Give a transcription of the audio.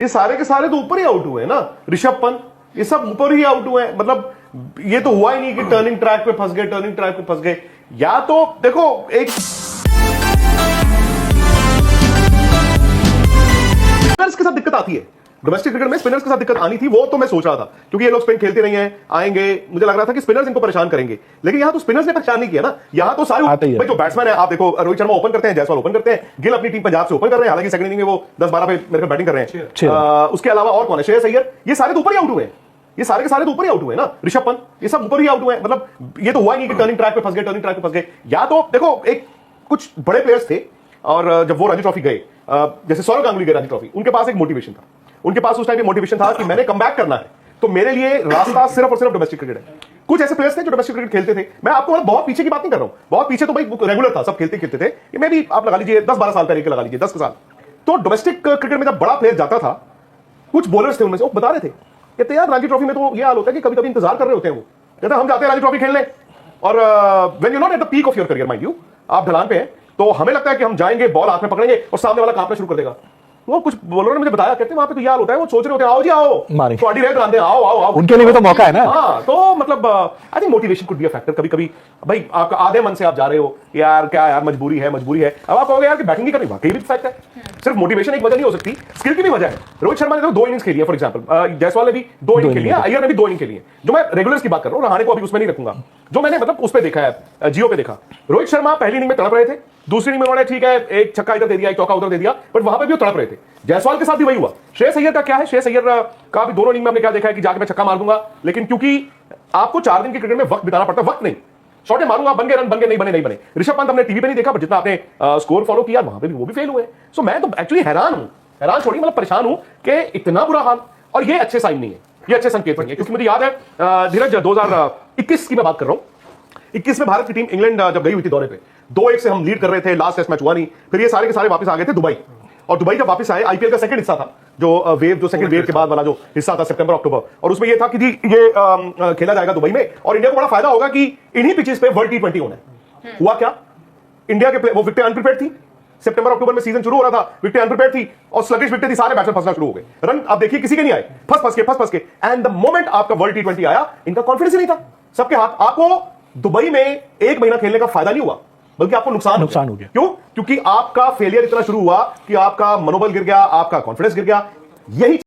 ये सारे के सारे तो ऊपर ही आउट हुए ना। ऋषभ पंत ये सब ऊपर ही आउट हुए हैं। मतलब ये तो हुआ ही नहीं कि टर्निंग ट्रैक पे फंस गए, टर्निंग ट्रैक पे फंस गए। या तो देखो एक स्पिनर्स के साथ दिक्कत आती है, डोमेस्टिक क्रिकेट में स्पिनर्स के साथ दिक्कत आनी थी, वो तो मैं सोच रहा था क्योंकि ये लोग स्पिन खेलते नहीं है, आएंगे, मुझे लग रहा था कि स्पिनर्स इनको परेशान करेंगे। लेकिन यहां तो स्पिनर्स ने परेशान नहीं किया ना। यहां तो सारे भाई जो बैट्समैन है, आप देखो रोहित शर्मा ओपन करते हैं, जायसवाल ओपन करते हैं, गिल अपनी टीम पंजाब से ओपन कर रहे हैं, हालांकि सेकंड इनिंग में वो 10-12 पे मेरे को बैटिंग कर रहे हैं। उसके अलावा और कौन है, श्रेयस अय्यर, ये सारे तो ऊपर ही आउट हुए हैं। ये सारे के सारे तो ऊपर ही आउट हुए ना। ऋषभ पंत ये सब ऊपर ही आउट हुए हैं। मतलब ये तो हुआ ही नहीं कि टर्निंग ट्रैक पे फंस गए, टर्निंग ट्रैक पे फंस गए। या तो देखो एक कुछ बड़े प्लेयर्स थे और जब वो रणजी ट्रॉफी गए, जैसे सौरव गांगुली गए रणजी ट्रॉफी, उनके पास एक मोटिवेशन था, उनके पास उस टाइम मोटिवेशन था कि मैंने कमबैक करना है, तो मेरे लिए रास्ता सिर्फ और सिर्फ डोमेस्टिक क्रिकेट है। कुछ ऐसे प्लेयर्स थे जो डोमेस्टिक क्रिकेट खेलते थे। मैं आपको बहुत पीछे की बात नहीं कर रहा हूं, बहुत पीछे तो भाई रेगुलर था, सब खेलते थे। मैं भी आप लगा लीजिए 10-12 साल पहले के लगा लीजिए, 10 साल। तो डोमेस्टिक क्रिकेट में जब बड़ा प्लेयर जाता था, कुछ बॉलर्स थे उनमें से, वो बता रहे थे, कहते यार रणजी ट्रॉफी में तो ये हाल होता है कि कभी कभी इंतजार कर रहे होते हैं वो, कहते हम जाते हैं रणजी ट्रॉफी खेलने, और when you not at the peak of your career, mind you, आप ढलान पे हैं, तो हमें लगता है कि हम जाएंगे, बॉल हाथ में पकड़ेंगे और सामने वाला कांपना शुरू कर देगा। वो कुछ बॉलरों ने मुझे बताया, कहते वहां पे तो यार होता है, वो सोच रहे होते हैं आओ जी आओ, तो अड़ी रहे तो आओ आओ आओ, उनके लिए भी तो मौका है ना। हाँ, तो मतलब I think motivation could be a factor. कभी कभी भाई आपका आधे मन से आप जा रहे हो, यार क्या यार मजबूरी है, मजबूरी है। अब आप कहोगे यार कि बैटिंग ही करनी, वाकई भी फैक्ट है, सिर्फ मोटिवेशन एक वजह नहीं हो सकती, स्किल की भी वजह है। रोहित शर्मा ने तो 2 इनिंग्स खेली है, फॉर एग्जांपल जायसवाल ने भी 2 इनिंग खेली है, अय्यर ने भी 2 इनिंग खेली है। जो मैं रेगुलर्स की बात कर रहा हूं, रहाणे को अभी उसमें नहीं रखूंगा, जो मैंने मतलब उस पर देखा है, जियो पे देखा, रोहित शर्मा पहली इनिंग में तड़प रहे थे, दूसरी इनिंग में उन्होंने ठीक है एक छक्का इधर दे दिया, एक चौका उधर दे दिया, बट वहां पे भी वो तड़प रहे थे। जायसवाल के साथ भी वही हुआ। श्रेयस अय्यर का क्या है, श्रेयस अय्यर का भी दोनों इनिंग में हमने क्या देखा है कि जाके मैं छक्का मार दूंगा, लेकिन क्योंकि आपको 4 दिन के क्रिकेट में वक्त बिताना पड़ता है, वक्त नहीं, शॉटे मारूंगा, बन गए रन, बन गए, नहीं बने। ऋषभ पंत हमने टीवी पे नहीं देखा, बट जितना आपने स्कोर फॉलो किया वहां पे भी वो भी फेल हुए। सो मैं तो एक्चुअली हैरान छोड़िए, मतलब परेशान हूं कि इतना बुरा हाल, और ये अच्छे साइन नहीं है, ये अच्छे संकेत नहीं है। क्योंकि मुझे याद है धीरज 2021 की मैं बात कर रहा हूं, 21 में भारत की टीम इंग्लैंड जब गई हुई थी दौरे पे, 2-1 से हम लीड कर रहे थे, लास्ट टेस्ट मैच हुआ नहीं, फिर ये सारे के सारे वापस आ गए थे दुबई, और दुबई जब वापस आए, आईपीएल का सेकंड हिस्सा था, जो वेव, जो सेकंड वेव के बाद वाला जो हिस्सा था, सितंबर अक्टूबर, और उसमें ये था कि जी ये खेला जाएगा दुबई में, और इंडिया को बड़ा फायदा होगा कि इन्हीं पिचेस पे वर्ल्ड T20 होना है। हुआ क्या, इंडिया के वो विकेटें अनप्रिपेयर्ड थी, सितंबर अक्टूबर में सीजन शुरू हो रहा था, विकेटें अनप्रिपेयर्ड थी और स्लगिश विकेटें थी, सारे बैट्समैन फंसना शुरू हो गए, रन आप देखिए किसी के नहीं आए, फंस के, एंड द मोमेंट आपका वर्ल्ड T20 आया, इनका कॉन्फिडेंस ही नहीं था सबके हाथ। आपको दुबई में 1 महीना खेलने का फायदा नहीं हुआ, बल्कि आपको नुकसान हो गया। क्यों? क्योंकि आपका फेलियर इतना शुरू हुआ कि आपका मनोबल गिर गया, आपका कॉन्फिडेंस गिर गया। यही